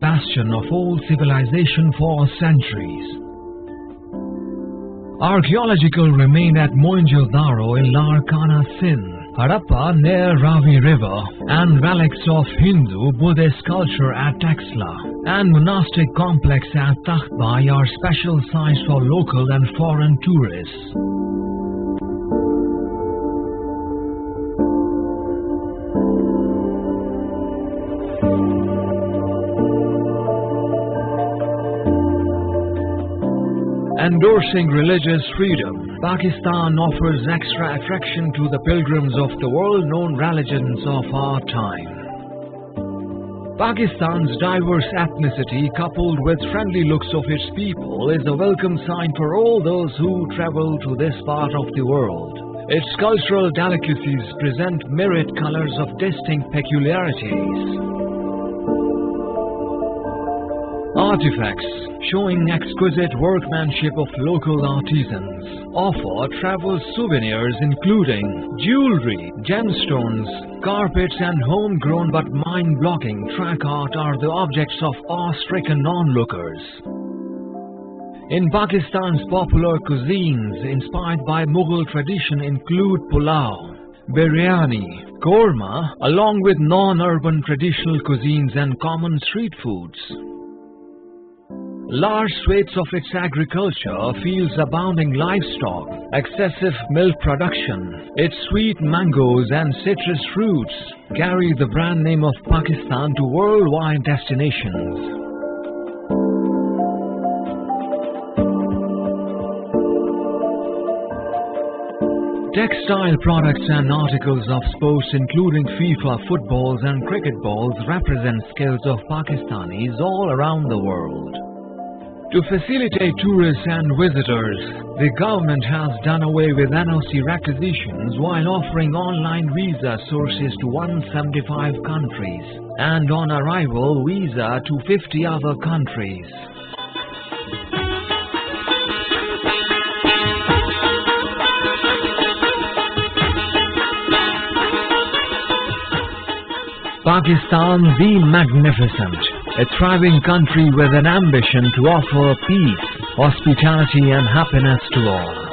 bastion of old civilization for centuries. Archaeological remain at Mohenjo-daro in Larkana, Sindh, Harappa near Ravi River, and relics of Hindu-Buddhist culture at Taxla and monastic complex at Takhbai are special sites for local and foreign tourists. Endorsing religious freedom, Pakistan offers extra attraction to the pilgrims of the world-known religions of our time. Pakistan's diverse ethnicity, coupled with friendly looks of its people, is a welcome sign for all those who travel to this part of the world. Its cultural delicacies present myriad colors of distinct peculiarities. Artifacts showing exquisite workmanship of local artisans offer travel souvenirs including jewelry, gemstones, carpets and homegrown but mind-blowing track art are the objects of awe-stricken onlookers. In Pakistan's popular cuisines inspired by Mughal tradition include pulao, biryani, korma, along with non-urban traditional cuisines and common street foods. Large swathes of its agriculture, fields abounding livestock, excessive milk production, its sweet mangoes and citrus fruits carry the brand name of Pakistan to worldwide destinations. Textile products and articles of sports including FIFA footballs and cricket balls represent skills of Pakistanis all around the world. To facilitate tourists and visitors, the government has done away with NOC requisitions while offering online visa sources to 175 countries and on arrival visa to 50 other countries. Pakistan the Magnificent, a thriving country with an ambition to offer peace, hospitality and happiness to all.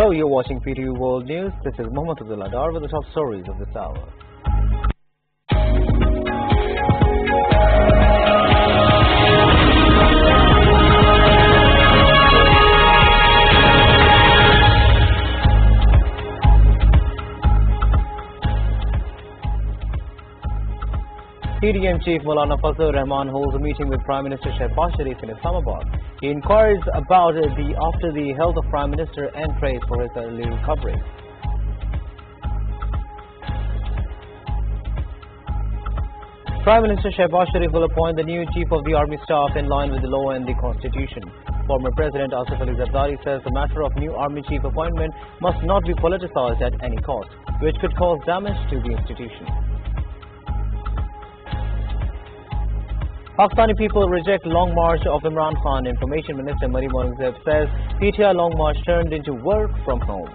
Hello, you're watching PTV World News. This is Mohammad Abdullah Dar with the top stories of this hour. PDM Chief Maulana Fazlur Rahman holds a meeting with Prime Minister Shehbaz Sharif in Islamabad. He inquires about after the health of Prime Minister and prays for his early recovery. Prime Minister Shehbaz Sharif will appoint the new Chief of the Army Staff in line with the law and the Constitution. Former President Asif Ali Zardari says the matter of new Army Chief appointment must not be politicized at any cost, which could cause damage to the institution. Pakistani people reject Long March of Imran Khan. Information Minister Maryam Aurangzeb says PTI Long March turned into work from home.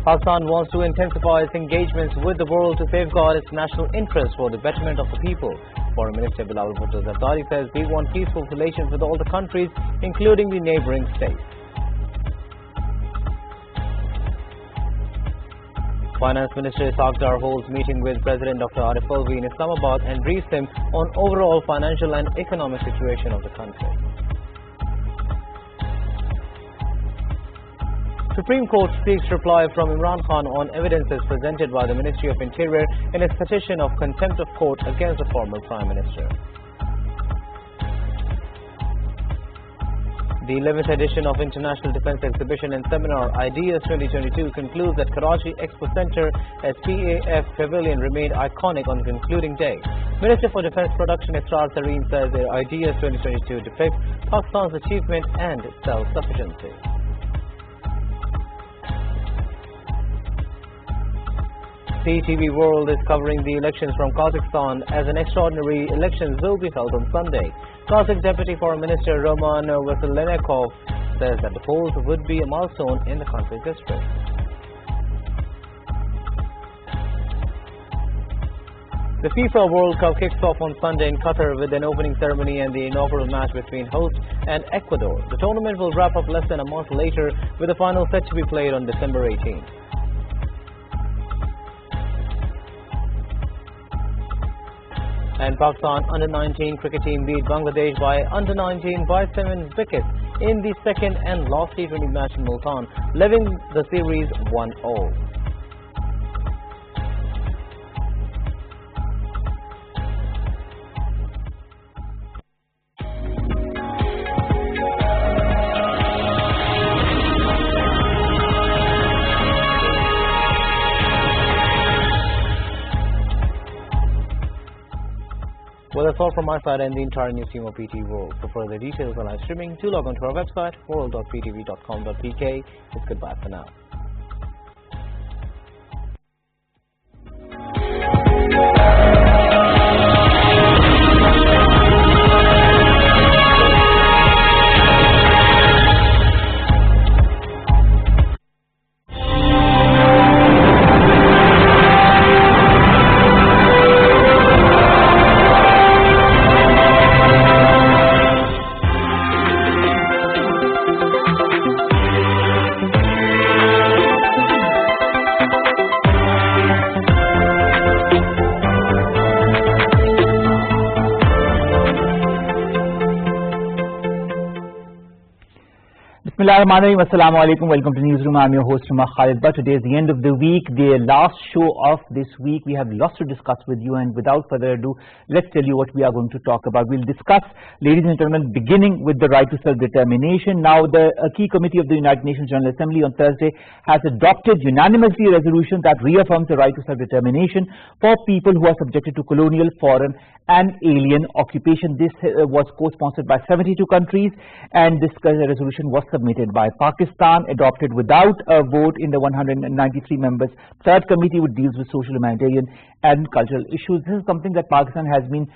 Pakistan wants to intensify its engagements with the world to safeguard its national interests for the betterment of the people. Foreign Minister Bilal Bhutto Zardari says they want peaceful relations with all the countries, including the neighbouring states. Finance Minister Ishaq Dar holds meeting with President Dr. Arif Alvi in Islamabad and briefs him on overall financial and economic situation of the country. Supreme Court seeks reply from Imran Khan on evidences presented by the Ministry of Interior in its petition of contempt of court against the former Prime Minister. The 11th edition of International Defence Exhibition and Seminar Ideas 2022 concludes at Karachi Expo Centre as PAF Pavilion remained iconic on the concluding day. Minister for Defence Production Israr Sareen says their Ideas 2022 depicts Pakistan's achievement and self-sufficiency. PTV World is covering the elections from Kazakhstan as an extraordinary elections will be held on Sunday. Kazakh Deputy Foreign Minister Roman Vasilevnikov says that the polls would be a milestone in the country's history. The FIFA World Cup kicks off on Sunday in Qatar with an opening ceremony and the inaugural match between host and Ecuador. The tournament will wrap up less than a month later with the final set to be played on December 18th. And Pakistan under-19 cricket team beat Bangladesh by under-19 by 7 wickets in the second and last T20 match in Multan, leaving the series 1-all. Well, that's all from my side and the entire news team of PTV World. For further details on live streaming, do log on to our website, world.ptv.com.pk. It's goodbye for now. Bismillahirrahmanirrahim. Assalamu alaikum. Welcome to Newsroom. I'm your host Umar Khalid. But today is the end of the week, the last show of this week. We have lots to discuss with you, and without further ado, let's tell you what we are going to talk about. We'll discuss, ladies and gentlemen, beginning with the right to self-determination. Now, the key committee of the United Nations General Assembly on Thursday has adopted unanimously a resolution that reaffirms the right to self-determination for people who are subjected to colonial, foreign and alien occupation. This was co-sponsored by 72 countries, and this resolution was submitted by Pakistan, adopted without a vote in the 193 members third committee, which deals with social, humanitarian and cultural issues. This is something that Pakistan has been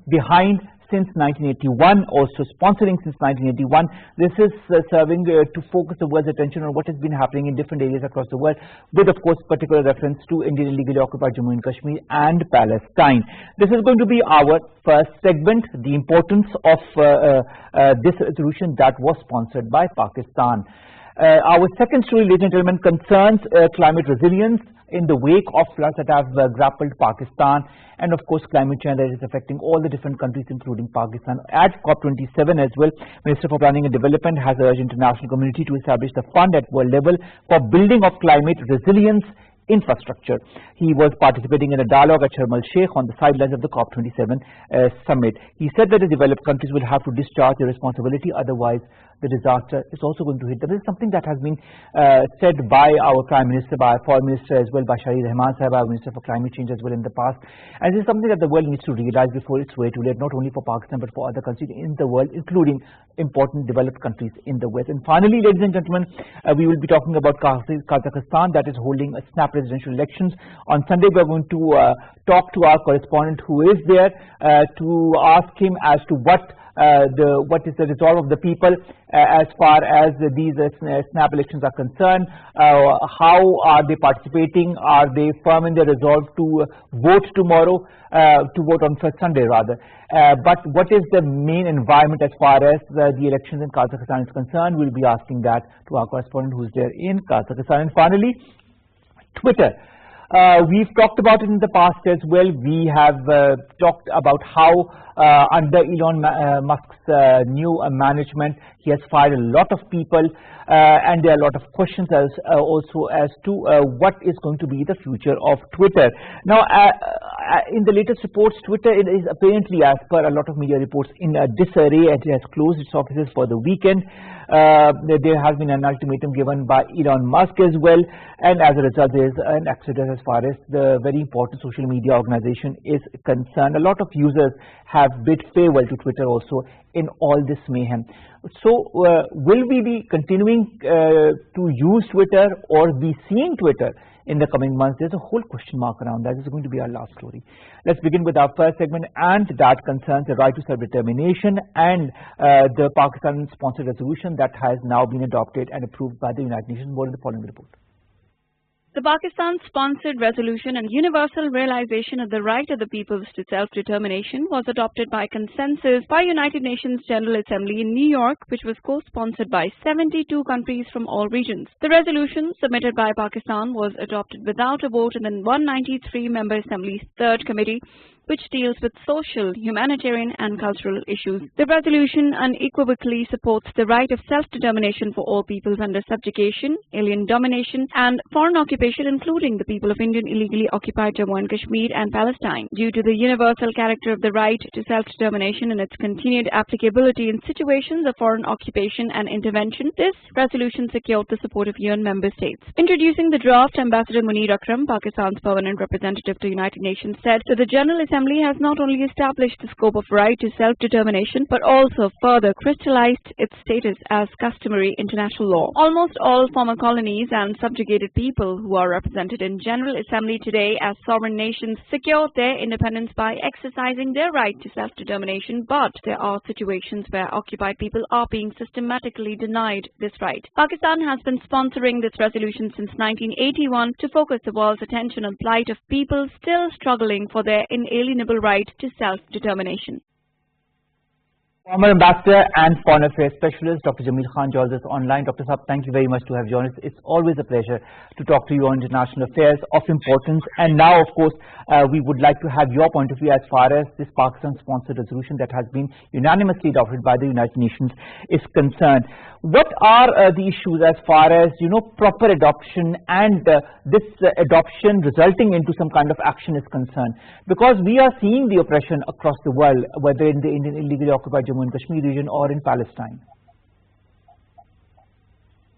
behind since 1981, also sponsoring since 1981. This is serving to focus the world's attention on what has been happening in different areas across the world, with of course particular reference to Indian illegally occupied Jammu and Kashmir and Palestine. This is going to be our first segment, the importance of this resolution that was sponsored by Pakistan. Our second story, ladies and gentlemen, concerns climate resilience in the wake of floods that have grappled Pakistan, and of course climate change that is affecting all the different countries including Pakistan. At COP27 as well, Minister for Planning and Development has urged international community to establish the fund at world level for building of climate resilience infrastructure. He was participating in a dialogue at Sharm el-Sheikh on the sidelines of the COP27 summit. He said that the developed countries will have to discharge their responsibility, otherwise the disaster is also going to hit them. This is something that has been said by our Prime Minister, by our Foreign Minister as well, by Shahid Rahman Sahib, our Minister for Climate Change as well in the past. And this is something that the world needs to realize before it's way too late, not only for Pakistan but for other countries in the world, including important developed countries in the West. And finally, ladies and gentlemen, we will be talking about Kazakhstan, that is holding a snap presidential elections. On Sunday, we are going to talk to our correspondent who is there to ask him as to what is the resolve of the people as far as these snap elections are concerned. How are they participating? Are they firm in their resolve to vote tomorrow, to vote on first Sunday rather? But what is the main environment as far as the elections in Kazakhstan is concerned? We'll be asking that to our correspondent who is there in Kazakhstan. And finally, Twitter. We've talked about it in the past as well. We have talked about how under Elon Musk's new management, he has fired a lot of people, and there are a lot of questions also as to what is going to be the future of Twitter. Now, in the latest reports, Twitter is apparently, as per a lot of media reports, in a disarray, and it has closed its offices for the weekend. There has been an ultimatum given by Elon Musk as well, and as a result there is an accident as far as the very important social media organization is concerned. A lot of users have bid farewell to Twitter also in all this mayhem. So will we be continuing to use Twitter or be seeing Twitter in the coming months? There's a whole question mark around that. This is going to be our last story. Let's begin with our first segment, and that concerns the right to self-determination and the Pakistan-sponsored resolution that has now been adopted and approved by the United Nations. More in the following report. The Pakistan-sponsored resolution and universal realization of the right of the peoples to self-determination was adopted by consensus by United Nations General Assembly in New York, which was co-sponsored by 72 countries from all regions. The resolution submitted by Pakistan was adopted without a vote in the 193-member Assembly's Third Committee, which deals with social, humanitarian and cultural issues. The resolution unequivocally supports the right of self-determination for all peoples under subjugation, alien domination and foreign occupation, including the people of Indian illegally occupied Jammu and Kashmir and Palestine. Due to the universal character of the right to self-determination and its continued applicability in situations of foreign occupation and intervention, this resolution secured the support of UN member states. Introducing the draft, Ambassador Munir Akram, Pakistan's permanent representative to United Nations, said that the General Assembly has not only established the scope of right to self-determination, but also further crystallized its status as customary international law. Almost all former colonies and subjugated people who are represented in General Assembly today as sovereign nations secured their independence by exercising their right to self-determination, but there are situations where occupied people are being systematically denied this right. Pakistan has been sponsoring this resolution since 1981 to focus the world's attention on the plight of people still struggling for their inalienable right to self-determination. Former Ambassador and Foreign Affairs Specialist Dr. Jamil Khan joins us online. Dr. Saab, thank you very much to have joined us. It's always a pleasure to talk to you on international affairs of importance. And now, of course, we would like to have your point of view as far as this Pakistan-sponsored resolution that has been unanimously adopted by the United Nations is concerned. What are the issues as far as, proper adoption and this adoption resulting into some kind of action is concerned? Because we are seeing the oppression across the world, whether in the Indian illegally occupied Jammu and Kashmir region or in Palestine.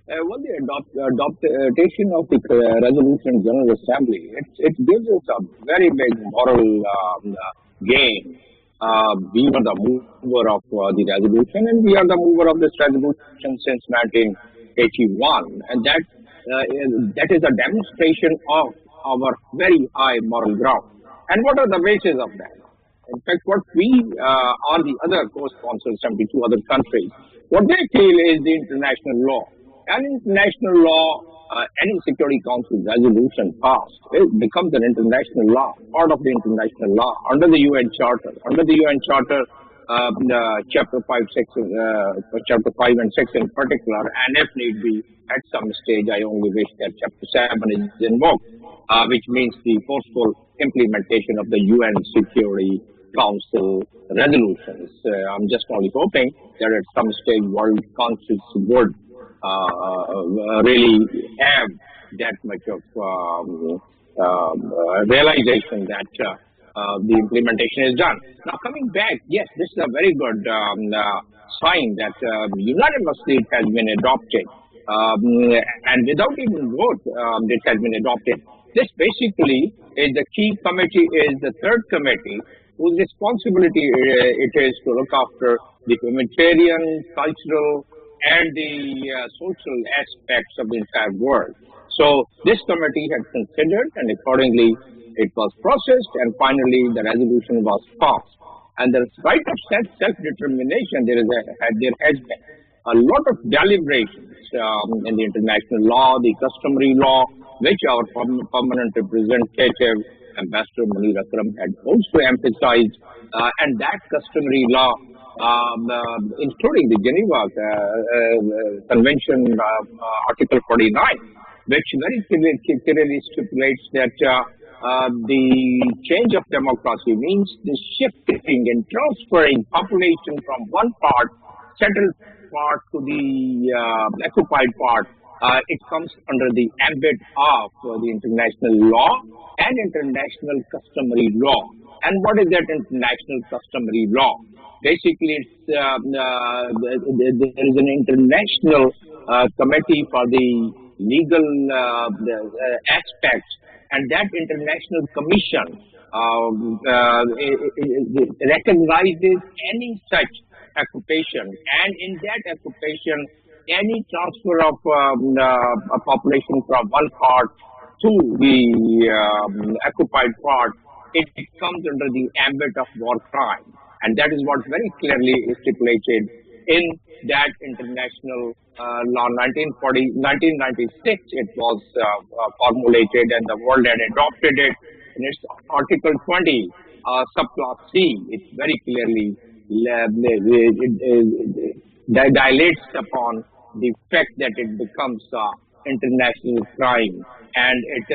Well, the adoption of the resolution General Assembly, it gives us a very big moral gain. We were the mover of the resolution, and we are the mover of this resolution since 1981, and that is a demonstration of our very high moral ground. And what are the bases of that? In fact, what we are the other co-sponsors, 72 other countries, what they feel is the international law. And international law, any Security Council resolution passed, it becomes an international law, part of the international law, under the UN Charter. Under the UN Charter, Chapter 5 and 6 in particular, and if need be, at some stage, I only wish that Chapter 7 is invoked, which means the forceful implementation of the UN Security Council resolutions. I'm just only hoping that at some stage world councils would really have that much of realization that the implementation is done. Now coming back, yes, this is a very good sign that unanimously it has been adopted, and without even vote, it has been adopted. This basically is the key committee, is the third committee, whose responsibility it is to look after the humanitarian, cultural, and the social aspects of the entire world. So this committee had considered, and accordingly it was processed, and finally the resolution was passed. And the right of self-determination, there has been a lot of deliberations in the international law, the customary law, which our permanent representative, Ambassador Munir Akram, had also emphasized, and that customary law, including the Geneva Convention, Article 49, which very clearly stipulates that the change of democracy means the shifting and transferring population from one part, settled part, to the occupied part. It comes under the ambit of the international law and international customary law. And what is that international customary law? Basically, it's, there is an international committee for the legal aspects, and that international commission recognizes any such occupation, and in that occupation, any transfer of a population from one part to the occupied part, it comes under the ambit of war crime. And that is what very clearly is stipulated in that international law. 1996 it was formulated, and the world had adopted it in its Article 20, subclause C. It very clearly dilates upon the fact that it becomes international crime, and it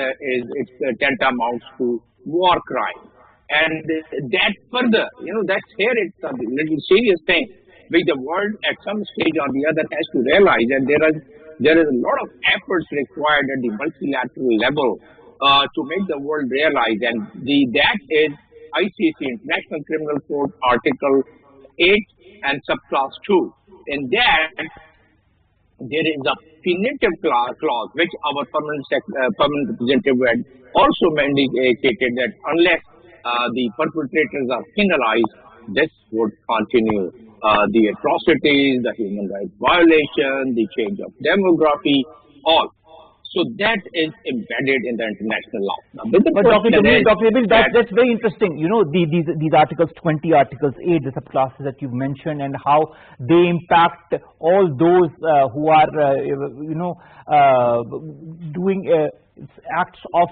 tantamounts to war crime. And that further, that's here it's a little serious thing, which the world at some stage or the other has to realize, and there is a lot of efforts required at the multilateral level to make the world realize, and that is ICC, International Criminal Court, Article 8 and subclause 2. In that, there is a punitive clause, which our permanent representative had also indicated that unless the perpetrators are penalized, this would continue. The atrocities, the human rights violation, the change of demography, all. So that is embedded in the international law. Now, but Dr. Jamil, that's very interesting. These articles 20, articles 8, the subclasses that you've mentioned, and how they impact all those who are, doing acts of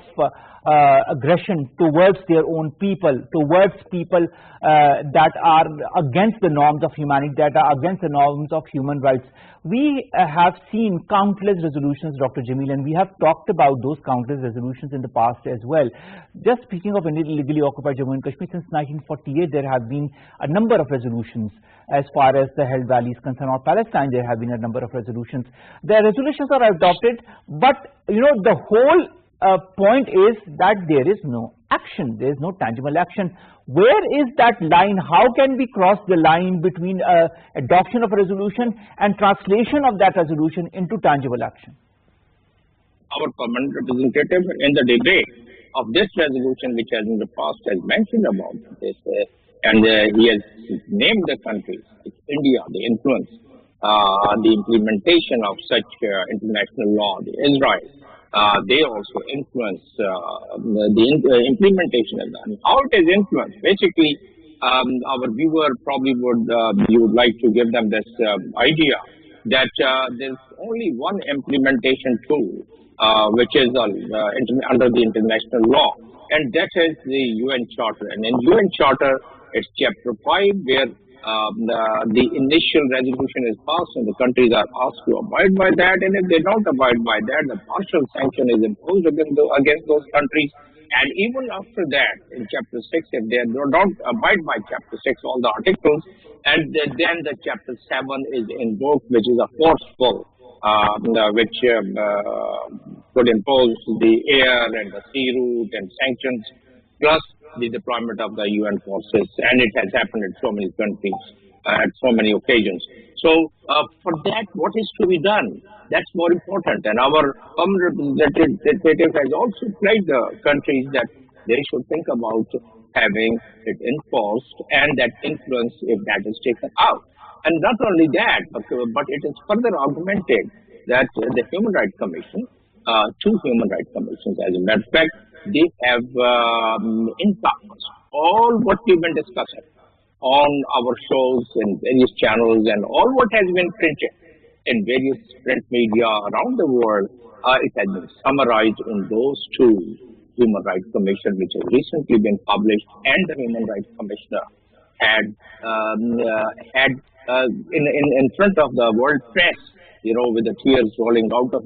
aggression towards their own people, towards people that are against the norms of humanity, that are against the norms of human rights. We have seen countless resolutions, Dr. Jamil, and we have talked about those countless resolutions in the past as well. Just speaking of illegally occupied Jammu and Kashmir, since 1948, there have been a number of resolutions. As far as the Held Valley is concerned, or Palestine, there have been a number of resolutions. The resolutions are adopted, but the whole point is that there is no action, there is no tangible action. Where is that line? How can we cross the line between adoption of a resolution and translation of that resolution into tangible action? Our permanent representative in the debate of this resolution, which has in the past has mentioned about this, and he has named the countries, it's India, the influence, the implementation of such international law, the Israel. They also influence the implementation of that. How it is influenced? Basically, our viewer probably would you would like to give them this idea that there's only one implementation tool which is under the international law, and that is the UN Charter. And in UN Charter, it's Chapter 5 where the initial resolution is passed and the countries are asked to abide by that, and if they don't abide by that, the partial sanction is imposed against those countries. And even after that, in Chapter 6, if they don't abide by Chapter 6, all the articles, and then the Chapter 7 is invoked, which is a forceful, which could impose the air and the sea route and sanctions, plus the deployment of the UN forces. And it has happened in so many countries at so many occasions. So for that, what is to be done? That's more important. And our permanent representative has also pledged the countries that they should think about having it enforced and that influence if that is taken out. And not only that, but it is further augmented that the Human Rights Commission, two Human Rights Commissions, as a matter of fact, they have encompassed all what we've been discussing on our shows and various channels and all what has been printed in various print media around the world. It has been summarized in those two Human Rights Commission, which has recently been published, and the Human Rights Commissioner had in front of the world press, with the tears rolling out of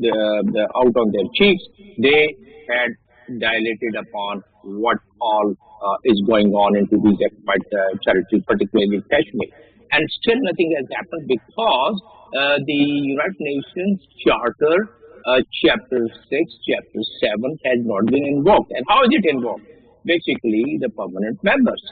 out on their cheeks, they had dilated upon what all is going on into these charities, particularly in Kashmir. And still nothing has happened because the United Nations Charter, Chapter 6, Chapter 7 has not been invoked. And how is it invoked? Basically, the permanent members.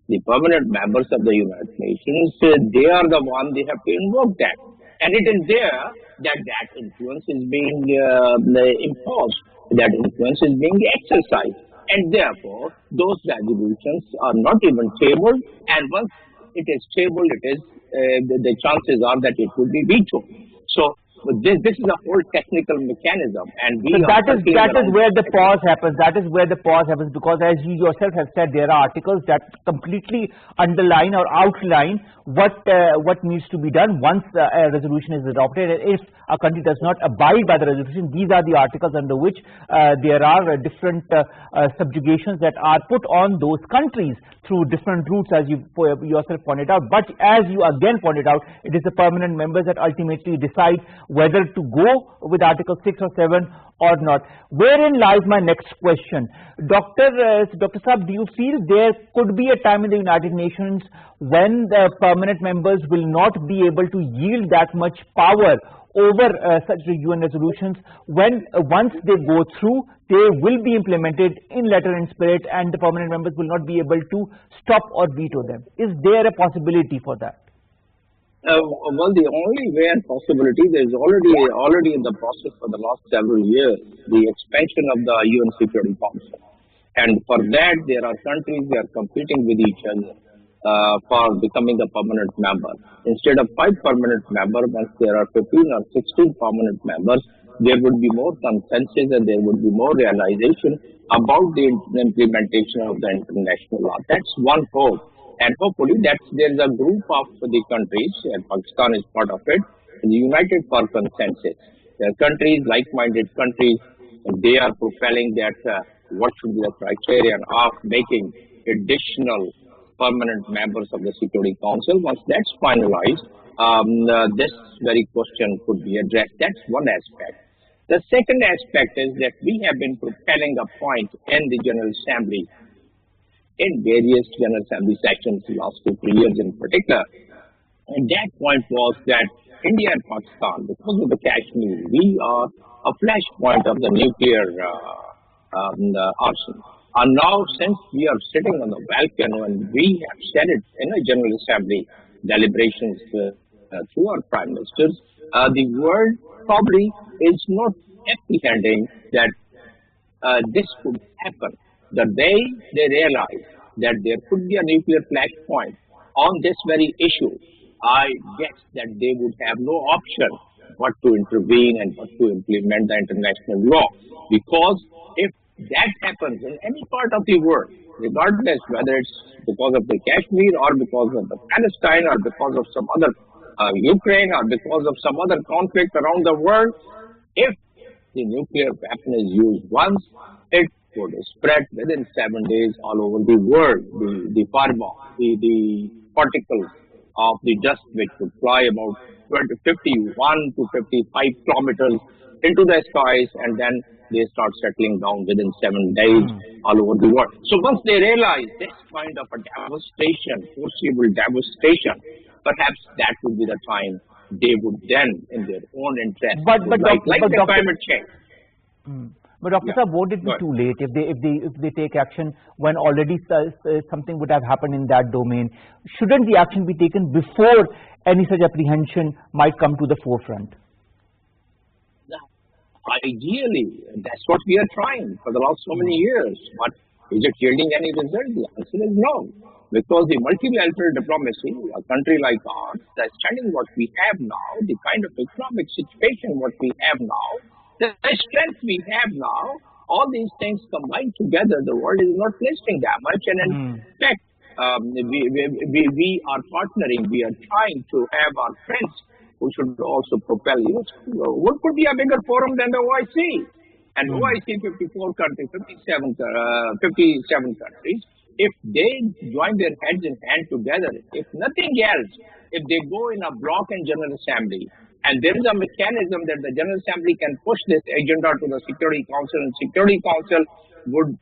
The permanent members of the United Nations, they are the one they have to invoke that. And it is there that influence is being imposed, that influence is being exercised. And therefore, those resolutions are not even tabled. And once it is tabled, the chances are that it would be vetoed. So this is a whole technical mechanism, and that is where the pause happens. That is where the pause happens, because as you yourself have said, there are articles that completely underline or outline what needs to be done once a resolution is adopted. And if a country does not abide by the resolution, these are the articles under which there are different subjugations that are put on those countries through different routes, as you yourself pointed out. But as you again pointed out, it is the permanent members that ultimately decide whether to go with Article 6 or 7 or not. Wherein lies my next question. Dr. Saab, do you feel there could be a time in the United Nations when the permanent members will not be able to yield that much power over such UN resolutions, when once they go through, they will be implemented in letter and spirit, and the permanent members will not be able to stop or veto them? Is there a possibility for that? Well, the only way and possibility, there is already in the process for the last several years, the expansion of the UN Security Council. And for that, there are countries that are competing with each other for becoming a permanent member. Instead of 5 permanent members, once there are 15 or 16 permanent members, there would be more consensus and there would be more realization about the implementation of the international law. That's one hope. And hopefully there's a group of the countries, and Pakistan is part of it, united for consensus. There are countries, like-minded countries, and they are propelling that what should be the criterion of making additional permanent members of the Security Council. Once that's finalized, this very question could be addressed. That's one aspect. The second aspect is that we have been propelling a point in the General Assembly, in various General Assembly sessions the last 2-3 years in particular. And that point was that India and Pakistan, because of the Kashmir, we are a flashpoint of the nuclear arsenal. And now, since we are sitting on the balcony and we have said it in a General Assembly deliberations through our Prime Ministers, the world probably is not apprehending that this could happen. The day they realize that there could be a nuclear flashpoint on this very issue, I guess that they would have no option but to intervene and but to implement the international law. Because if that happens in any part of the world, regardless whether it's because of the Kashmir or because of the Palestine or because of some other Ukraine or because of some other conflict around the world. If the nuclear weapon is used once, it would spread within 7 days all over the world. The fireball, the particles of the dust which would fly about 51 to 55 kilometers into the skies, and then they start settling down within 7 days all over the world. So once they realize this kind of a devastation, foreseeable devastation, perhaps that would be the time they would then, in their own interest, like the climate change. But Dr. Saab, would it be too late if they take action when already something would have happened in that domain? Shouldn't the action be taken before any such apprehension might come to the forefront? Ideally, that's what we are trying for the last so many years. But is it yielding any result? The answer is no. Because the multilateral diplomacy, a country like ours, the standing what we have now, the kind of economic situation what we have now, the strength we have now, all these things combined together, the world is not listing that much. And in fact, we are partnering, we are trying to have our friends who should also propel us. What could be a bigger forum than the OIC? And OIC 54 countries, 57 countries, if they join their heads and hand together, if nothing else, if they go in a block and General Assembly, and there is a mechanism that the General Assembly can push this agenda to the Security Council, and Security Council would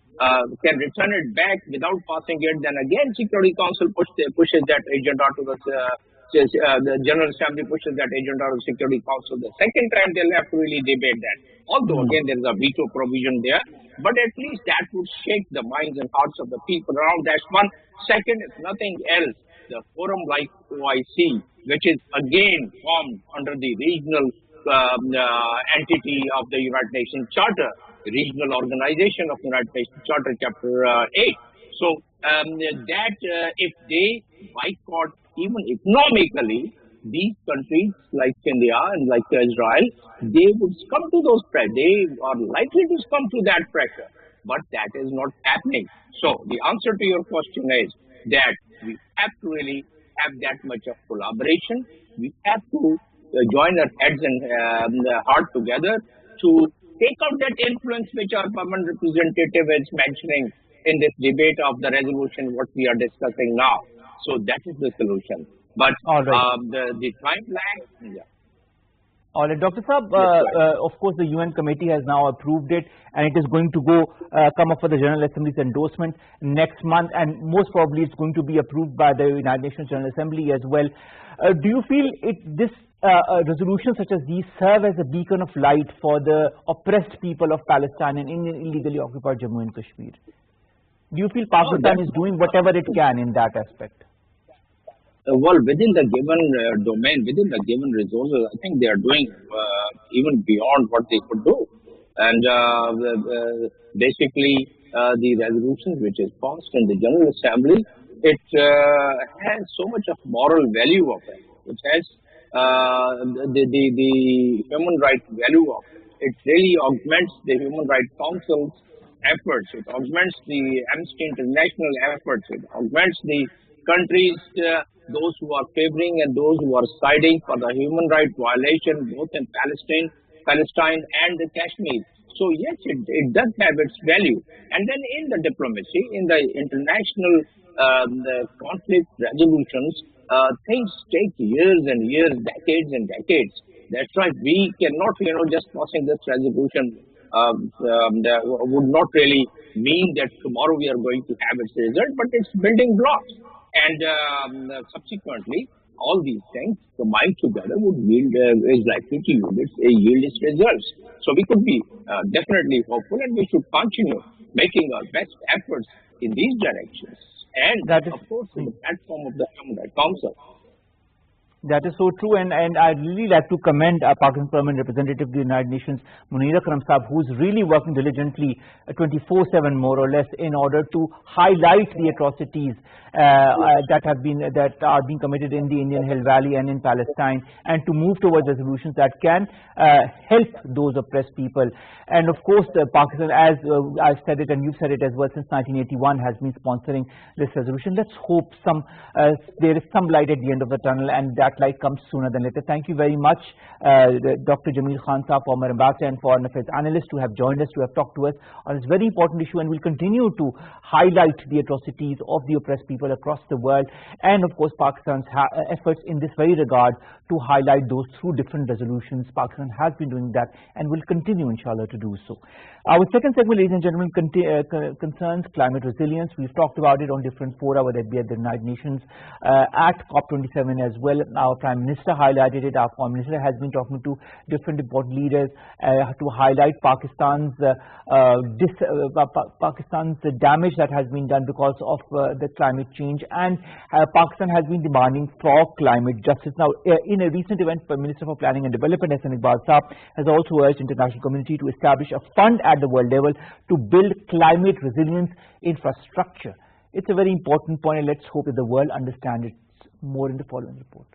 can return it back without passing it, then again Security Council pushes that agenda to the General Assembly pushes that agenda to the Security Council. The second time they'll have to really debate that. Although again there is a veto provision there, but at least that would shake the minds and hearts of the people around. That's one. Second, if nothing else, the forum like OIC, which is again formed under the regional entity of the United Nations Charter, the regional organization of the United Nations Charter, Chapter 8. So that if they boycott even economically, these countries like India and like Israel, they would succumb to those pressure. They are likely to succumb to that pressure, but that is not happening. So the answer to your question is that we have to really have that much of collaboration. We have to join our heads and heart together to take out that influence which our permanent representative is mentioning in this debate of the resolution what we are discussing now. So that is the solution. But the timeline, All right, Dr. Saab, of course the UN committee has now approved it, and it is going to come up for the General Assembly's endorsement next month, and most probably it's going to be approved by the United Nations General Assembly as well. Do you feel this resolutions such as these serve as a beacon of light for the oppressed people of Palestine and illegally occupied Jammu and Kashmir? Do you feel Pakistan is doing whatever it can in that aspect? Well, within the given domain, within the given resources, I think they are doing even beyond what they could do. And basically, the resolution which is passed in the General Assembly, it has so much of moral value of it. It has the human rights value of it. It really augments the Human Rights Council's efforts. It augments the Amnesty International efforts. It augments the countries, those who are favoring and those who are siding for the human rights violation both in Palestine and the Kashmir. So yes, it does have its value. And then in the diplomacy, in the international the conflict resolutions, things take years and years, decades and decades. That's right. We cannot, just passing this resolution would not really mean that tomorrow we are going to have its result, but it's building blocks. And subsequently, all these things combined together would yield, is likely to yield its results. So we could be definitely hopeful, and we should continue making our best efforts in these directions. And that is, of course, in the platform of the Human Rights Council. That is so true, and I'd really like to commend Pakistan's permanent representative to the United Nations, Munir Akram Saab, who's really working diligently 24/7 more or less in order to highlight the atrocities that are being committed in the Indian Hill Valley and in Palestine, and to move towards resolutions that can help those oppressed people. And of course, Pakistan, as I've said it and you've said it as well, since 1981 has been sponsoring this resolution. Let's hope there is some light at the end of the tunnel, and that light comes sooner than later. Thank you very much, Dr. Jamil Khan Saab, former ambassador and foreign affairs analyst, to have joined us, to have talked to us on this very important issue, and we'll continue to highlight the atrocities of the oppressed people across the world, and of course Pakistan's efforts in this very regard to highlight those through different resolutions. Pakistan has been doing that and will continue, inshallah, to do so. Our second segment, ladies and gentlemen, concerns climate resilience. We've talked about it on different fora, whether it be at the United Nations, at COP27 as well. Our Prime Minister highlighted it. Our Foreign Minister has been talking to different important leaders to highlight Pakistan's damage that has been done because of the climate change, and Pakistan has been demanding for climate justice. Now, in a recent event, Prime Minister for Planning and Development, Hassan Iqbal Saab, has also urged international community to establish a fund at the world level to build climate resilience infrastructure. It's a very important point, and let's hope that the world understands it more in the following report.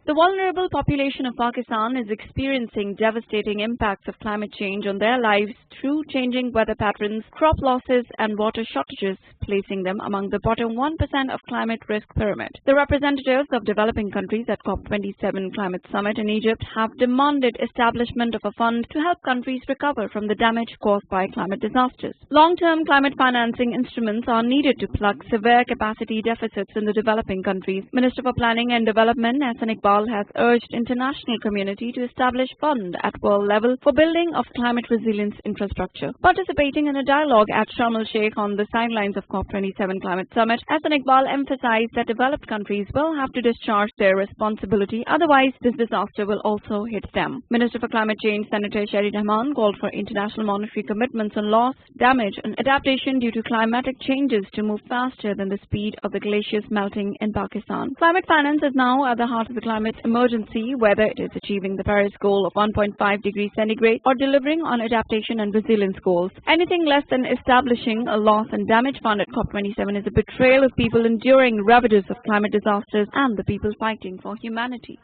The vulnerable population of Pakistan is experiencing devastating impacts of climate change on their lives through changing weather patterns, crop losses and water shortages, placing them among the bottom 1% of climate risk pyramid. The representatives of developing countries at COP27 Climate Summit in Egypt have demanded establishment of a fund to help countries recover from the damage caused by climate disasters. Long-term climate financing instruments are needed to plug severe capacity deficits in the developing countries. Minister for Planning and Development, Hassan Iqbal, has urged international community to establish fund at world level for building of climate resilience infrastructure. Participating in a dialogue at Sharm el-Sheikh on the sidelines of COP27 Climate Summit, Hassan Iqbal emphasized that developed countries will have to discharge their responsibility, otherwise this disaster will also hit them. Minister for Climate Change, Senator Sherry Rahman, called for international monetary commitments on loss, damage and adaptation due to climatic changes to move faster than the speed of the glaciers melting in Pakistan. Climate finance is now at the heart of the climate emergency, whether it is achieving the Paris goal of 1.5 degrees centigrade or delivering on adaptation and resilience goals. Anything less than establishing a loss and damage fund at COP27 is a betrayal of people enduring ravages of climate disasters and the people fighting for humanity.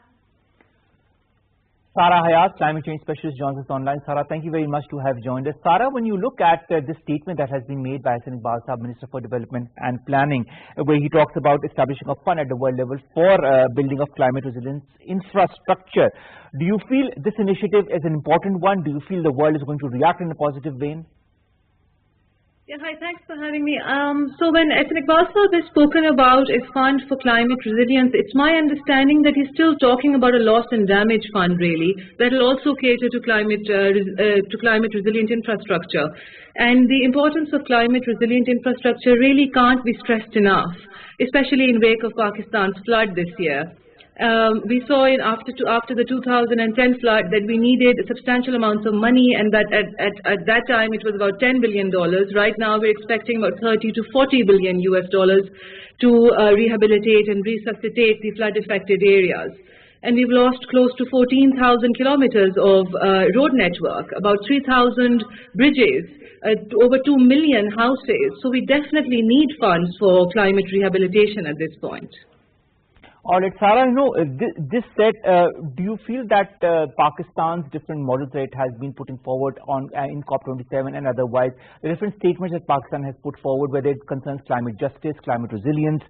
Sarah Hayat, climate change specialist, joins us online. Sarah, thank you very much to have joined us. Sarah, when you look at this statement that has been made by Hassan Iqbal Saab, Minister for Development and Planning, where he talks about establishing a fund at the world level for building of climate resilience infrastructure, do you feel this initiative is an important one? Do you feel the world is going to react in a positive vein? Yeah, hi, thanks for having me. So when Hassan Iqbal Saab has spoken about a fund for climate resilience, it's my understanding that he's still talking about a loss and damage fund, really, that will also cater to climate resilient infrastructure. And the importance of climate resilient infrastructure really can't be stressed enough, especially in wake of Pakistan's flood this year. We saw after the 2010 flood that we needed substantial amounts of money, and that at that time it was about $10 billion. Right now we're expecting about 30 to 40 billion US dollars to rehabilitate and resuscitate the flood affected areas. And we've lost close to 14,000 kilometers of road network, about 3,000 bridges, over 2 million houses. So we definitely need funds for climate rehabilitation at this point. All right, Sarah, this said, do you feel that Pakistan's different models that it has been putting forward on in COP27 and otherwise, the different statements that Pakistan has put forward, whether it concerns climate justice, climate resilience,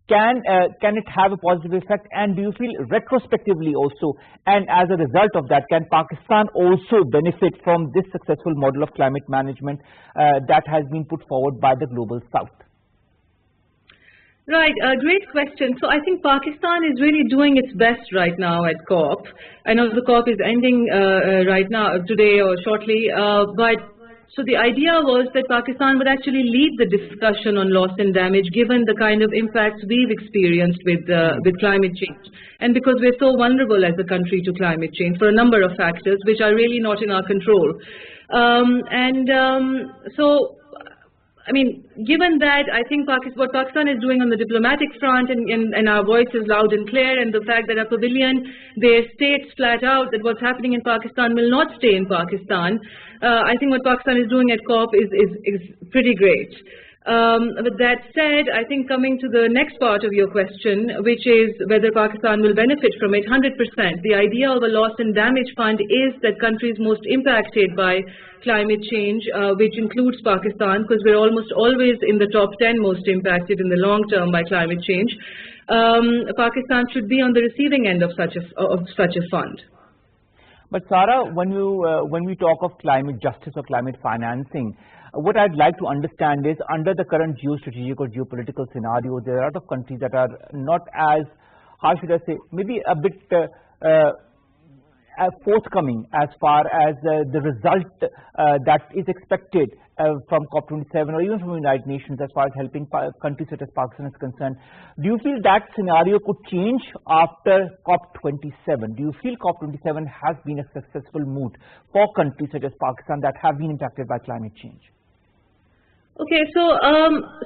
can it have a positive effect? And do you feel retrospectively also, and as a result of that, can Pakistan also benefit from this successful model of climate management that has been put forward by the Global South? Right, great question. So I think Pakistan is really doing its best right now at COP. I know the COP is ending right now, today or shortly, but so the idea was that Pakistan would actually lead the discussion on loss and damage, given the kind of impacts we've experienced with climate change. And because we're so vulnerable as a country to climate change for a number of factors, which are really not in our control. So I mean, given that, I think what Pakistan is doing on the diplomatic front, and our voice is loud and clear, and the fact that our pavilion, they states flat out that what's happening in Pakistan will not stay in Pakistan. I think what Pakistan is doing at COP is pretty great. With that said, I think coming to the next part of your question, which is whether Pakistan will benefit from it, 100%. The idea of a loss and damage fund is that countries most impacted by climate change, which includes Pakistan, because we're almost always in the top 10 most impacted in the long term by climate change, Pakistan should be on the receiving end of such a fund. But Sarah, when we talk of climate justice or climate financing, what I'd like to understand is, under the current geostrategic or geopolitical scenario, there are a lot of countries that are not as, how should I say, maybe a bit forthcoming as far as the result that is expected from COP27 or even from the United Nations as far as helping countries such as Pakistan is concerned. Do you feel that scenario could change after COP27? Do you feel COP27 has been a successful move for countries such as Pakistan that have been impacted by climate change? Okay, so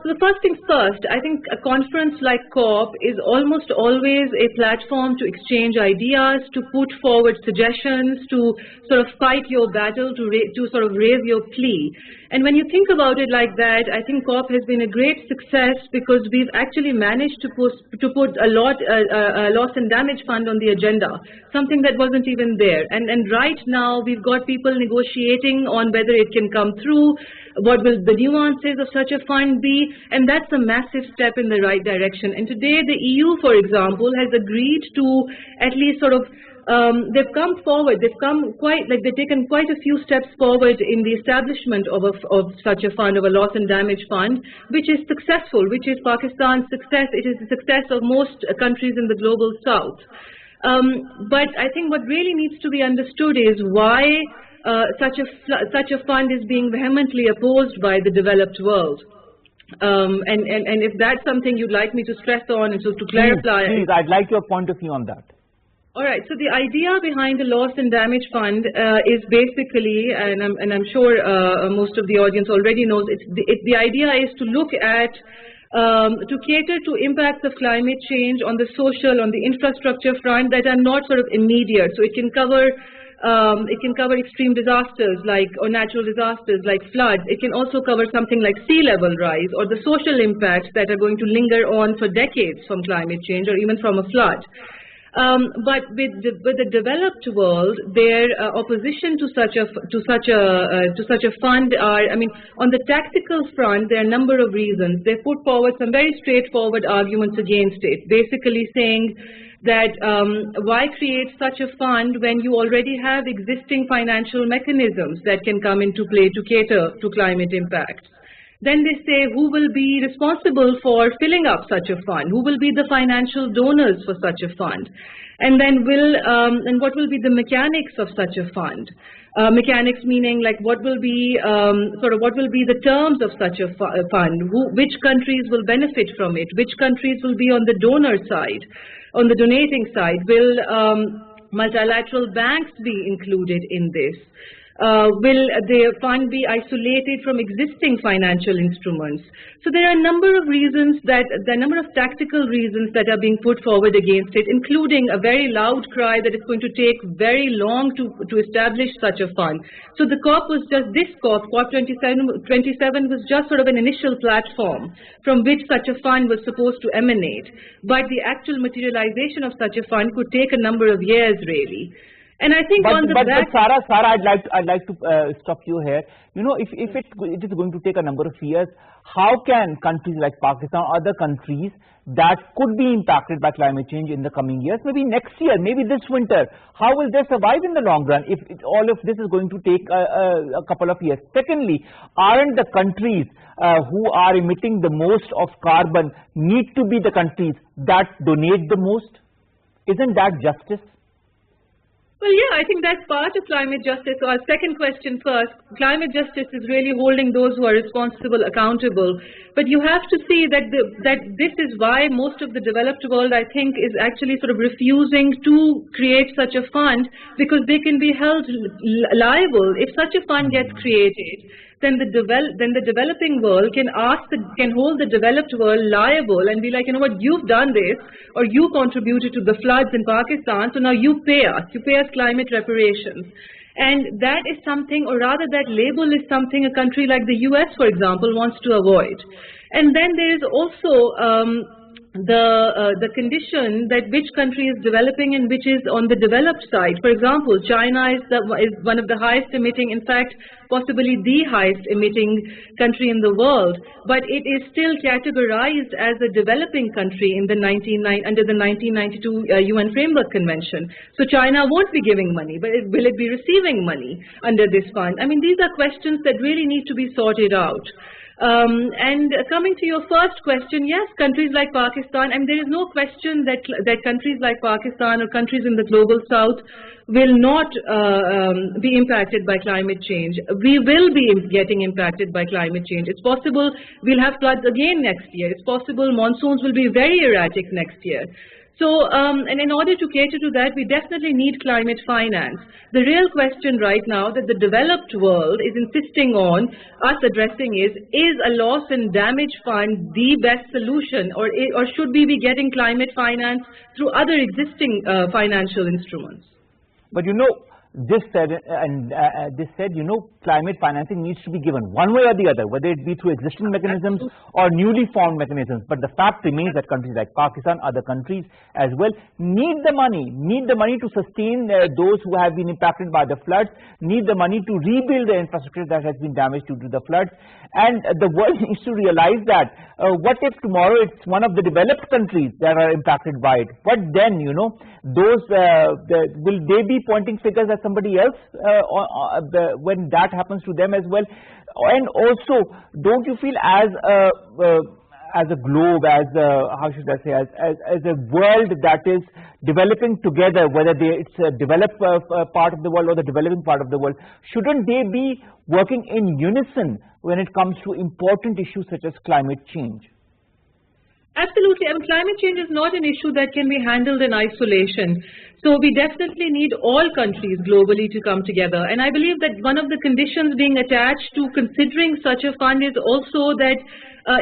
the first things first, I think a conference like COP is almost always a platform to exchange ideas, to put forward suggestions, to sort of fight your battle, to sort of raise your plea. And when you think about it like that, I think COP has been a great success because we've actually managed to put a loss and damage fund on the agenda, something that wasn't even there. And right now we've got people negotiating on whether it can come through, what will the nuances of such a fund be, and that's a massive step in the right direction. And today the EU, for example, has agreed to at least sort of they've come forward, they've taken quite a few steps forward in the establishment of such a fund, of a loss and damage fund, which is successful, which is Pakistan's success. It is the success of most countries in the global south. But I think what really needs to be understood is why such a fund is being vehemently opposed by the developed world. And if that's something you'd like me to stress on and so to clarify. Please, I'd like your point of view on that. All right, so the idea behind the loss and damage fund is basically, and I'm sure most of the audience already knows, the idea is to look at, to cater to impacts of climate change on the social, on the infrastructure front that are not sort of immediate. So it can cover extreme disasters or natural disasters like floods. It can also cover something like sea level rise or the social impacts that are going to linger on for decades from climate change or even from a flood. But with the developed world, their opposition to such a fund are, I mean, on the tactical front, there are a number of reasons. They put forward some very straightforward arguments against it, basically saying that why create such a fund when you already have existing financial mechanisms that can come into play to cater to climate impacts. Then they say, who will be responsible for filling up such a fund? Who will be the financial donors for such a fund? And then what will be the mechanics of such a fund? Mechanics meaning like what will be the terms of such a fund? Which countries will benefit from it? Which countries will be on the donor side, on the donating side? Will multilateral banks be included in this? Will the fund be isolated from existing financial instruments? So there are a number of reasons tactical reasons that are being put forward against it, including a very loud cry that it's going to take very long to establish such a fund. So the COP was just this COP27 was just sort of an initial platform from which such a fund was supposed to emanate. But the actual materialization of such a fund could take a number of years, really. And I think but Sarah, I'd like to stop you here. You know, if it is going to take a number of years, how can countries like Pakistan or other countries that could be impacted by climate change in the coming years, maybe next year, maybe this winter, how will they survive in the long run if all of this is going to take a couple of years? Secondly, aren't the countries who are emitting the most of carbon need to be the countries that donate the most? Isn't that justice? Well, yeah, I think that's part of climate justice. So our second question first, climate justice is really holding those who are responsible accountable. But you have to see that this is why most of the developed world, I think, is actually sort of refusing to create such a fund, because they can be held liable. If such a fund gets created, then the developing world can hold the developed world liable and be like, you know what, you've done this, or you contributed to the floods in Pakistan, so now you pay us climate reparations. And that is something, or rather that label is something a country like the US, for example, wants to avoid. And then there is also the condition that which country is developing and which is on the developed side. For example, China is one of the highest emitting, in fact, possibly the highest emitting country in the world, but it is still categorized as a developing country in the under the 1992 UN Framework Convention. So China won't be giving money, but will it be receiving money under this fund? I mean, these are questions that really need to be sorted out. And coming to your first question, yes, countries like Pakistan, and there is no question that countries like Pakistan or countries in the global south will not be impacted by climate change. We will be getting impacted by climate change. It's possible we'll have floods again next year. It's possible monsoons will be very erratic next year. So, and in order to cater to that, we definitely need climate finance. The real question right now that the developed world is insisting on us addressing is a loss and damage fund the best solution, or should we be getting climate finance through other existing financial instruments? But you know, this said, you know, climate financing needs to be given one way or the other, whether it be through existing mechanisms or newly formed mechanisms. But the fact remains that countries like Pakistan, other countries as well, need the money to sustain those who have been impacted by the floods, need the money to rebuild the infrastructure that has been damaged due to the floods. And the world needs to realize that what if tomorrow it's one of the developed countries that are impacted by it? What then, you know, those will they be pointing fingers at somebody else when that happens to them as well? And also, don't you feel as a globe, as how should I say, as a world that is developing together, whether it's a developed part of the world or the developing part of the world, shouldn't they be working in unison when it comes to important issues such as climate change? Absolutely. I mean, climate change is not an issue that can be handled in isolation. So we definitely need all countries globally to come together. And I believe that one of the conditions being attached to considering such a fund is also that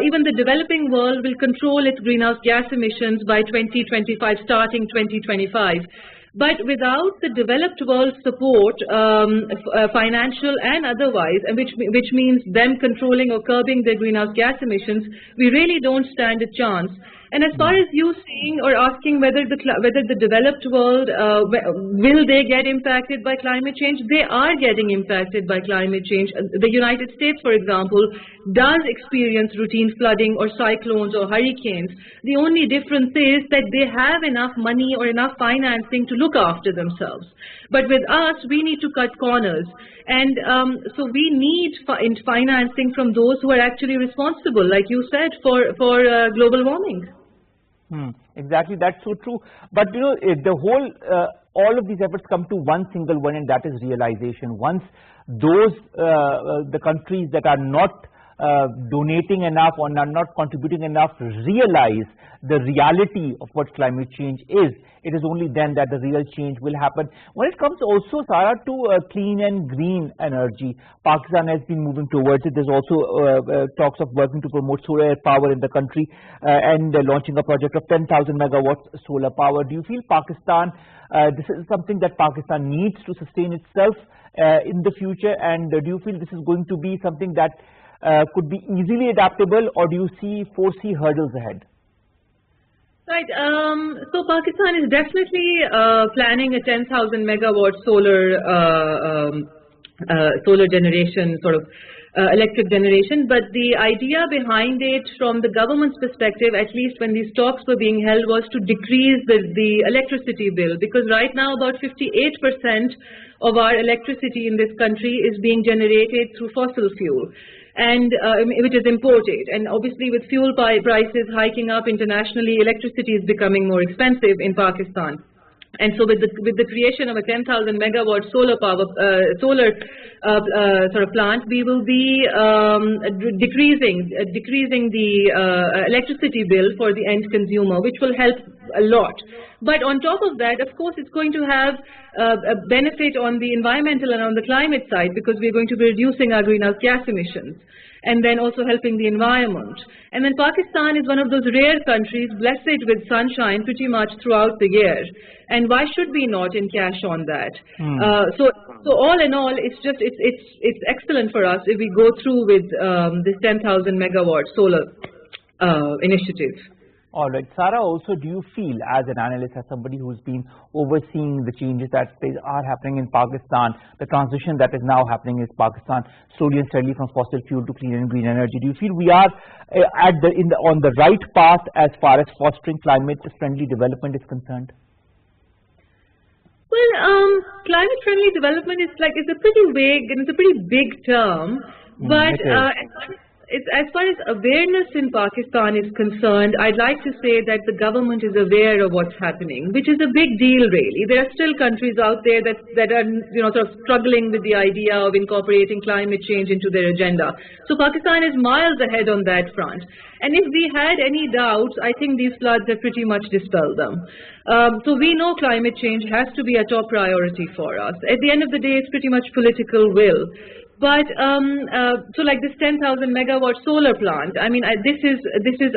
even the developing world will control its greenhouse gas emissions by 2025, starting 2025. But without the developed world support, financial and otherwise, and which means them controlling or curbing their greenhouse gas emissions, we really don't stand a chance. And as far as you saying or asking whether the developed world, will they get impacted by climate change? They are getting impacted by climate change. The United States, for example, does experience routine flooding or cyclones or hurricanes. The only difference is that they have enough money or enough financing to look after themselves. But with us, we need to cut corners. And so we need financing from those who are actually responsible, like you said, for global warming. Exactly, that's so true. But you know, the whole, all of these efforts come to one single one, and that is realization. Once those, the countries that are not donating enough or are not contributing enough realize the reality of what climate change is, it is only then that the real change will happen. When it comes also, Sarah, to clean and green energy, Pakistan has been moving towards it. There's also talks of working to promote solar power in the country and launching a project of 10,000 megawatts solar power. Do you feel Pakistan, this is something that Pakistan needs to sustain itself in the future, and do you feel this is going to be something that could be easily adaptable, or do you foresee hurdles ahead? Right. So Pakistan is definitely planning a 10,000 megawatt solar generation, sort of electric generation. But the idea behind it, from the government's perspective, at least when these talks were being held, was to decrease the electricity bill, because right now about 58% of our electricity in this country is being generated through fossil fuel, and which is imported. And obviously with fuel prices hiking up internationally, electricity is becoming more expensive in Pakistan. And so with the creation of a 10,000 megawatt solar power sort of plant, we will be decreasing the electricity bill for the end consumer, which will help a lot. But on top of that, of course, it's going to have a benefit on the environmental and on the climate side, because we're going to be reducing our greenhouse gas emissions and then also helping the environment. And then Pakistan is one of those rare countries blessed with sunshine pretty much throughout the year. And why should we not encash on that? So all in all, it's excellent for us if we go through with this 10,000 megawatt solar initiative. All right. Sarah, also, do you feel as an analyst, as somebody who's been overseeing the changes that are happening in Pakistan, the transition that is now happening in Pakistan, slowly and steadily from fossil fuel to clean and green energy, do you feel we are on the right path as far as fostering climate-friendly development is concerned? Well, climate-friendly development is a pretty vague and it's a pretty big term, but as far as awareness in Pakistan is concerned, I'd like to say that the government is aware of what's happening, which is a big deal, really. There are still countries out there that are, sort of struggling with the idea of incorporating climate change into their agenda. So Pakistan is miles ahead on that front. And if we had any doubts, I think these floods have pretty much dispelled them. So we know climate change has to be a top priority for us. At the end of the day, it's pretty much political will. But so like this 10,000 megawatt solar plant, I mean, this is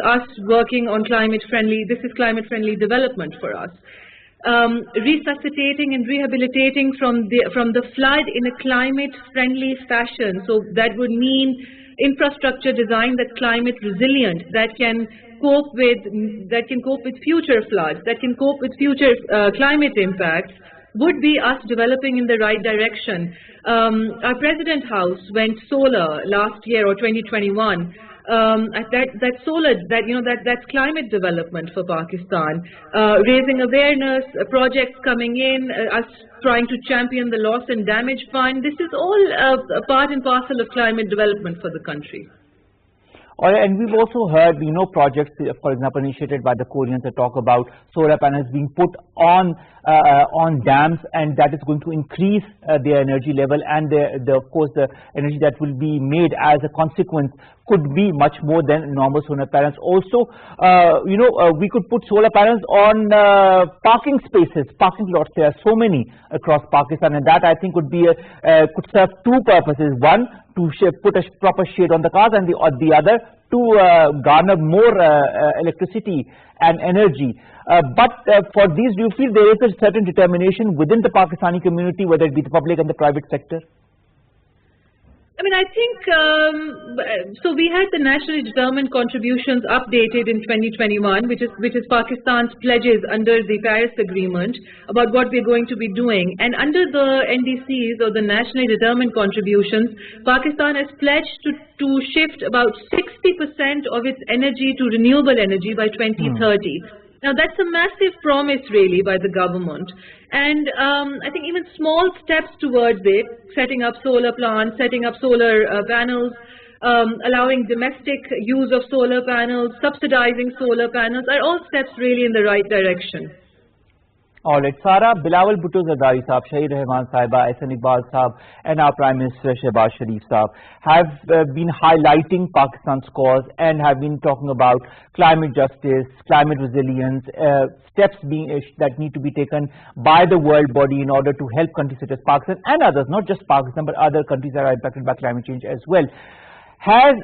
us working on climate-friendly. This is climate-friendly development for us. Resuscitating and rehabilitating from the flood in a climate-friendly fashion. So that would mean infrastructure design that's climate resilient, that can cope with future floods, that can cope with future climate impacts, would be us developing in the right direction. Our President House went solar last year or 2021. That's climate development for Pakistan. Raising awareness, projects coming in, us trying to champion the loss and damage fund. This is all a part and parcel of climate development for the country. All right, and we've also heard, projects, for example, initiated by the Koreans that talk about solar panels being put on dams, and that is going to increase their energy level, and of course the energy that will be made as a consequence could be much more than normal solar panels. Also, we could put solar panels on parking spaces, parking lots. There are so many across Pakistan, and that I think could could serve two purposes. One, to put a proper shade on the cars, and the other to garner more electricity and energy. But for these, do you feel there is a certain determination within the Pakistani community, whether it be the public and the private sector? I mean, I think, so we had the nationally determined contributions updated in 2021, which is Pakistan's pledges under the Paris Agreement about what we're going to be doing. And under the NDCs, or the nationally determined contributions, Pakistan has pledged to shift about 60% of its energy to renewable energy by 2030. Now, that's a massive promise, really, by the government. And I think even small steps towards it, setting up solar plants, setting up solar panels, allowing domestic use of solar panels, subsidizing solar panels, are all steps really in the right direction. All right, Sarah, Bilawal Bhutto Zardari Saab, Shahid Rahman Sahiba, Ehsan Iqbal Saab, and our Prime Minister Shehbaz Sharif Saab have been highlighting Pakistan's cause and have been talking about climate justice, climate resilience, steps that need to be taken by the world body in order to help countries such as Pakistan and others, not just Pakistan, but other countries that are impacted by climate change as well.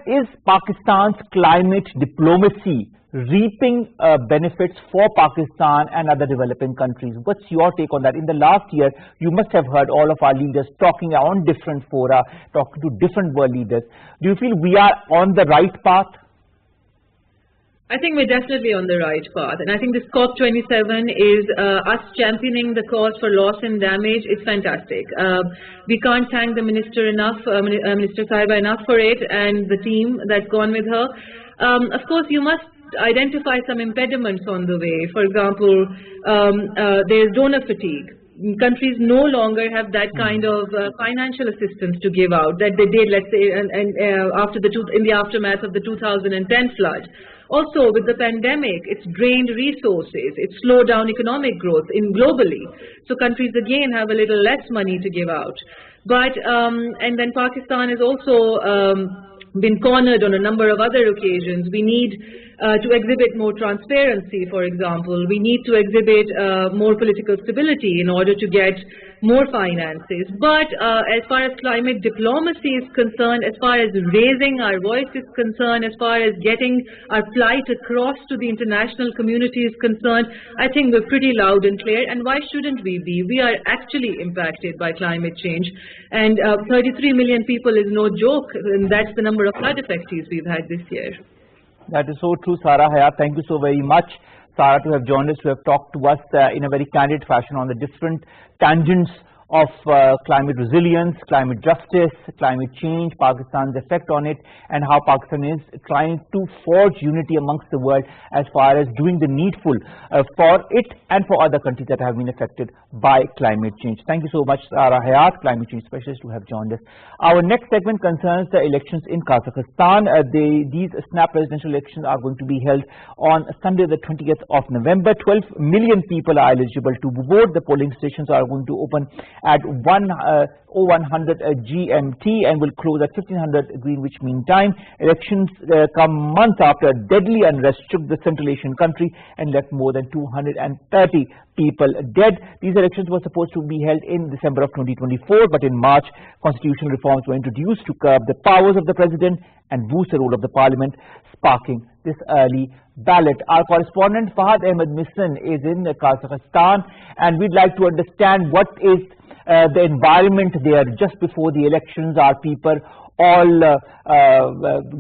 Is Pakistan's climate diplomacy reaping benefits for Pakistan and other developing countries? What's your take on that? In the last year, you must have heard all of our leaders talking on different fora, talking to different world leaders. Do you feel we are on the right path? I think we're definitely on the right path, and I think this COP27 is us championing the cause for loss and damage. It's fantastic. We can't thank the minister enough, Minister Sahiba enough for it, and the team that's gone with her. Of course, you must identify some impediments on the way. For example, there is donor fatigue. Countries no longer have that kind of financial assistance to give out that they did, let's say, in the aftermath of the 2010 flood. Also, with the pandemic, it's drained resources, it's slowed down economic growth globally. So countries again have a little less money to give out. But and then Pakistan has also been cornered on a number of other occasions. We need to exhibit more transparency, for example. We need to exhibit more political stability in order to get more finances. But as far as climate diplomacy is concerned, as far as raising our voice is concerned, as far as getting our plight across to the international community is concerned, I think we're pretty loud and clear. And why shouldn't we be? We are actually impacted by climate change. And 33 million people is no joke, and that's the number of flood affectees we've had this year. That is so true, Sara Hayat. Thank you so very much, Sara, to have joined us, to have talked to us in a very candid fashion on the different tangents of climate resilience, climate justice, climate change, Pakistan's effect on it, and how Pakistan is trying to forge unity amongst the world as far as doing the needful for it and for other countries that have been affected by climate change. Thank you so much, Sara Hayat, climate change specialist, to have joined us. Our next segment concerns the elections in Kazakhstan. These snap presidential elections are going to be held on Sunday, the 20th of November. 12 million people are eligible to vote. The polling stations are going to open at 0100 GMT and will close at 1500 Greenwich Mean Time. Elections come months after a deadly unrest shook the Central Asian country and left more than 230 people dead. These elections were supposed to be held in December of 2024, but in March, constitutional reforms were introduced to curb the powers of the president and boost the role of the parliament, sparking this early ballot. Our correspondent Fahad Ahmed Misran is in Kazakhstan, and we'd like to understand what is the environment there just before the elections. Are people all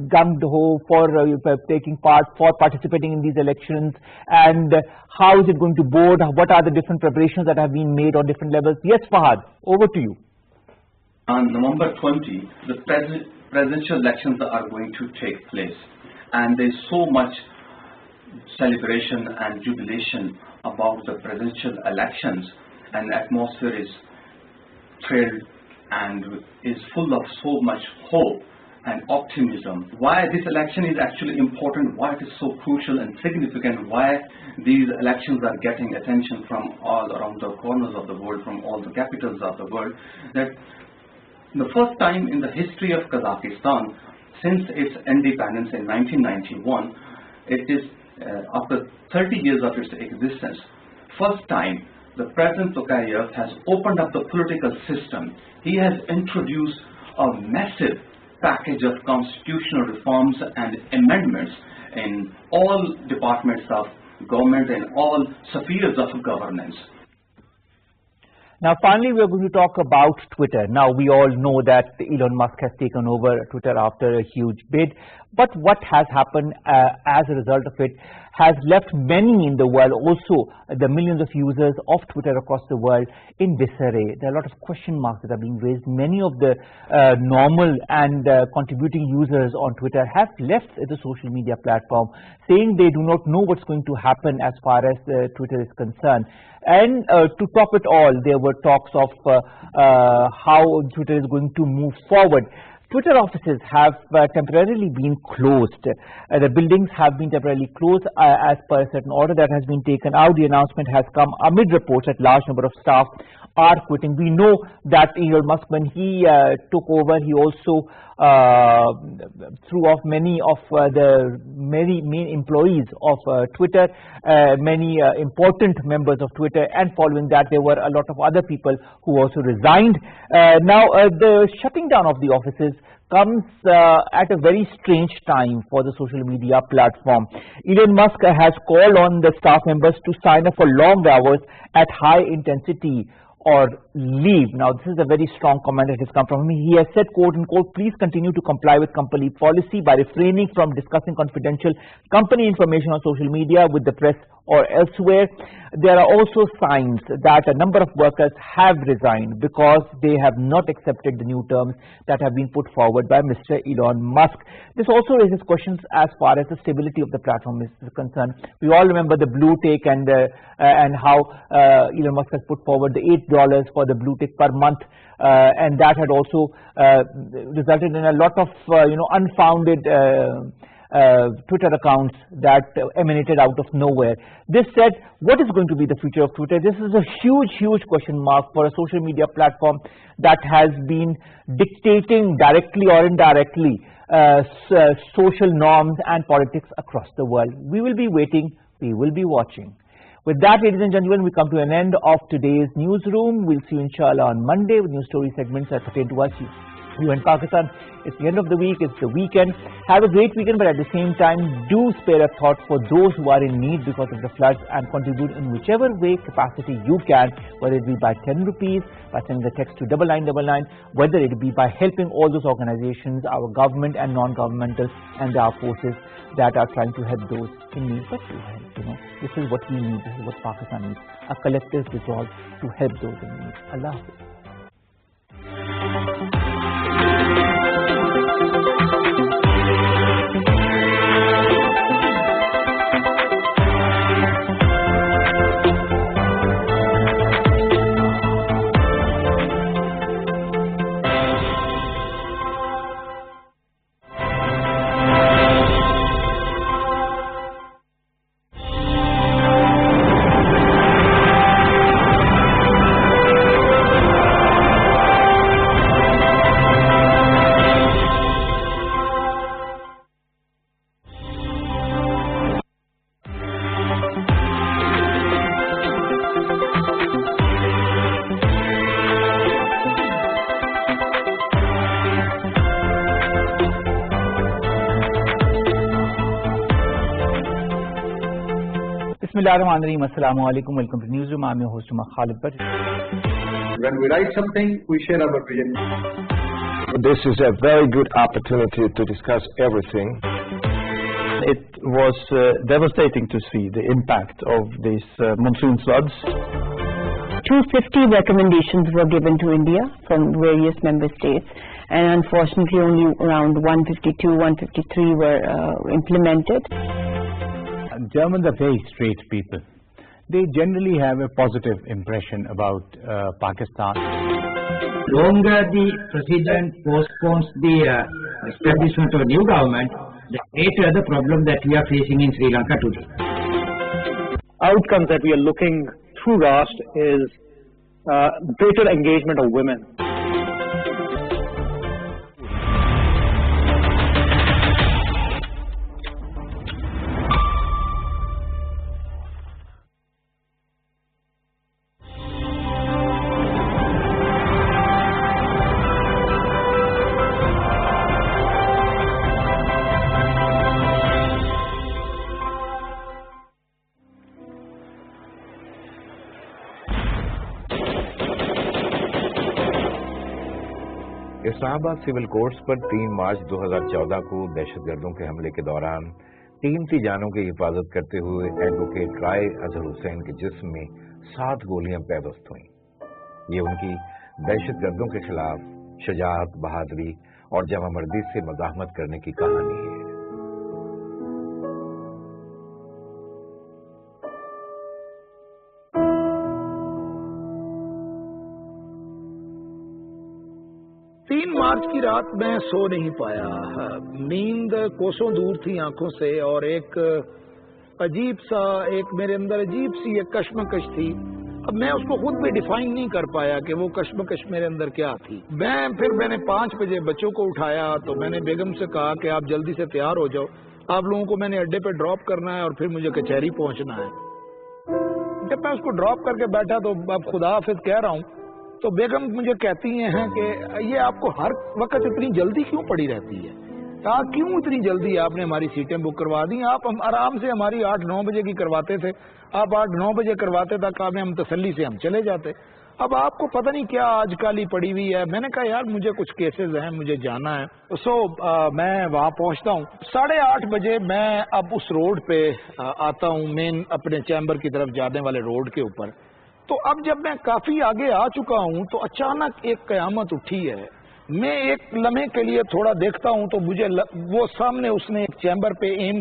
gung-ho for taking part, for participating in these elections, and how is it going to board? What are the different preparations that have been made on different levels? Yes, Fahad, over to you. On November 20, the presidential elections are going to take place, and there's so much celebration and jubilation about the presidential elections, and the atmosphere is thrilled and is full of so much hope and optimism. Why this election is actually important, why it is so crucial and significant, why these elections are getting attention from all around the corners of the world, from all the capitals of the world, that the first time in the history of Kazakhstan, since its independence in 1991, it is after 30 years of its existence, first time the President Tokayev has opened up the political system. He has introduced a massive package of constitutional reforms and amendments in all departments of government and all spheres of governance. Now, finally, we are going to talk about Twitter. Now, we all know that Elon Musk has taken over Twitter after a huge bid. But what has happened as a result of it has left many in the world, also the millions of users of Twitter across the world, in disarray. There are a lot of question marks that are being raised. Many of the normal and contributing users on Twitter have left the social media platform, saying they do not know what's going to happen as far as Twitter is concerned. And to top it all, there were talks of how Twitter is going to move forward. Twitter offices have temporarily been closed. The buildings have been temporarily closed as per a certain order that has been taken out. The announcement has come amid reports that large number of staff are quitting. We know that Elon Musk, when he took over, he also threw off many of the main employees of Twitter, many important members of Twitter, and following that there were a lot of other people who also resigned. Now the shutting down of the offices comes at a very strange time for the social media platform. Elon Musk has called on the staff members to sign up for long hours at high intensity or leave. Now, this is a very strong comment that has come from him. He has said, quote unquote, please continue to comply with company policy by refraining from discussing confidential company information on social media with the press or elsewhere. There are also signs that a number of workers have resigned because they have not accepted the new terms that have been put forward by Mr. Elon Musk. This also raises questions as far as the stability of the platform is concerned. We all remember the blue tick and how Elon Musk has put forward the $8 for the blue tick per month, and that had also resulted in a lot of unfounded Twitter accounts that emanated out of nowhere. This said, what is going to be the future of Twitter? This is a huge question mark for a social media platform that has been dictating directly or indirectly social norms and politics across the world. We will be waiting, we will be watching. With that, ladies and gentlemen, we come to an end of today's newsroom. We'll see you inshallah on Monday with new story segments that pertain to us, you and Pakistan. It's the end of the week, it's the weekend. Have a great weekend, but at the same time, do spare a thought for those who are in need because of the floods and contribute in whichever way capacity you can, whether it be by 10 rupees, by sending the text to 9999, whether it be by helping all those organizations, our government and non-governmental and our forces that are trying to help those in need. But to help, this is what we need, this is what Pakistan needs, a collective resolve to help those in need. Allah Hafiz. Bismillahirrahmanirrahim. Assalamu alaikum. Welcome to Newsroom. I'm your host, Khalid Bhatt. When we write something, we share our vision. This is a very good opportunity to discuss everything. It was devastating to see the impact of these monsoon floods. 250 recommendations were given to India from various member states, and unfortunately only around 152, 153 were implemented. Germans are very straight people. They generally have a positive impression about Pakistan. The longer the president postpones the establishment of a new government, the greater the problem that we are facing in Sri Lanka today. Outcomes that we are looking through RAST is greater engagement of women. اسلام civil courts پر 3 مارچ 2014 کو دہشت گردوں کے حملے کے دوران 3 جانوں کی حفاظت کرتے ہوئے ایڈوکیٹ رائے اظہر حسین کے جسم میں 7 گولیاں پیوست ہوئیں. یہ ان کی دہشت گردوں کے خلاف شجاعت، بہادری اور جامع مردی سے مزاحمت کرنے کی کہانی ہے. مارچ کی رات میں سو نہیں پایا. نیند کوسوں دور تھی آنکھوں سے اور ایک میرے اندر عجیب سی ایک کشمکش تھی. اب میں اس کو خود بھی ڈیفائن نہیں کر پایا کہ وہ کشمکش میرے اندر کیا تھی. میں نے 5 بجے بچوں کو اٹھایا تو میں نے بیگم سے کہا کہ آپ جلدی سے تیار ہو جاؤ، آپ لوگوں کو میں نے اڈے پہ ڈراپ کرنا ہے اور پھر مجھے کچہری پہنچنا ہے. جب میں اس کو ڈراپ کر کے بیٹھا تو اب خدا حافظ کہہ رہا ہوں تو بیگم مجھے کہتی ہیں کہ یہ آپ کو ہر وقت اتنی جلدی کیوں پڑی رہتی ہے؟ کہا کیوں اتنی جلدی آپ نے ہماری سیٹیں بک کروا دی؟ آپ آرام سے ہماری 8-9 بجے کی کرواتے تھے، آپ 8-9 بجے کرواتے تھا، کہا میں ہم تسلی سے ہم چلے جاتے. اب آپ کو پتہ نہیں کیا آج کل ہی پڑی ہوئی ہے. میں نے کہا یار مجھے کچھ کیسز ہیں، مجھے جانا ہے. میں وہاں پہنچتا ہوں 8:30 بجے. میں اب اس روڈ پہ آتا ہوں، مین اپنے چیمبر کی طرف جانے والے روڈ کے اوپر. تو اب جب میں کافی آگے آ چکا ہوں تو اچانک ایک قیامت اٹھی ہے. میں ایک لمحے کے لیے تھوڑا دیکھتا ہوں تو مجھے وہ سامنے اس نے ایک چیمبر پہ ایم